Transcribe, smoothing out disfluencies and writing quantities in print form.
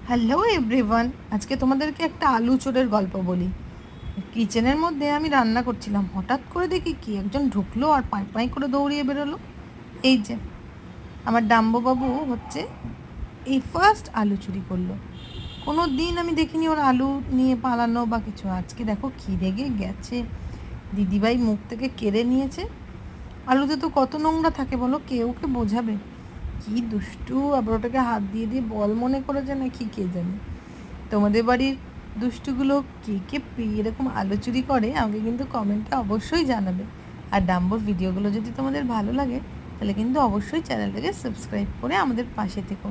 Hello everyone, আজকে তোমাদেরকে একটা আলু চোরের গল্প বলি। কিচেনের মধ্যে আমি রান্না করছিলাম, হঠাৎ করে দেখি কি একজন ঢুকলো আর পাই পাই করে দৌড়িয়ে বেরোলো। এই যে আমার ডাম্বোবাবু হচ্ছে এই ফার্স্ট আলু চুরি করলো। কোনো দিন আমি দেখিনি ওর আলু নিয়ে পালানো বা কিছু। আজকে দেখো কী রেগে গেছে, দিদিভাই মুখ থেকে কেড়ে নিয়েছে। আলুতে তো কত নোংরা থাকে বলো, কে ওকে বোঝাবে? কি দুষ্টু, আবার ওটাকে হাত দিয়ে দিয়ে বল মনে করেছে নাকি কে জানে। তোমাদের বাড়ির দুষ্টুগুলো কে কে এরকম আলো চুরি করে আমাকে কিন্তু কমেন্টে অবশ্যই জানাবে। আর ডাম্বোর ভিডিওগুলো যদি তোমাদের ভালো লাগে তাহলে কিন্তু অবশ্যই চ্যানেলটাকে সাবস্ক্রাইব করে আমাদের পাশে থেকো।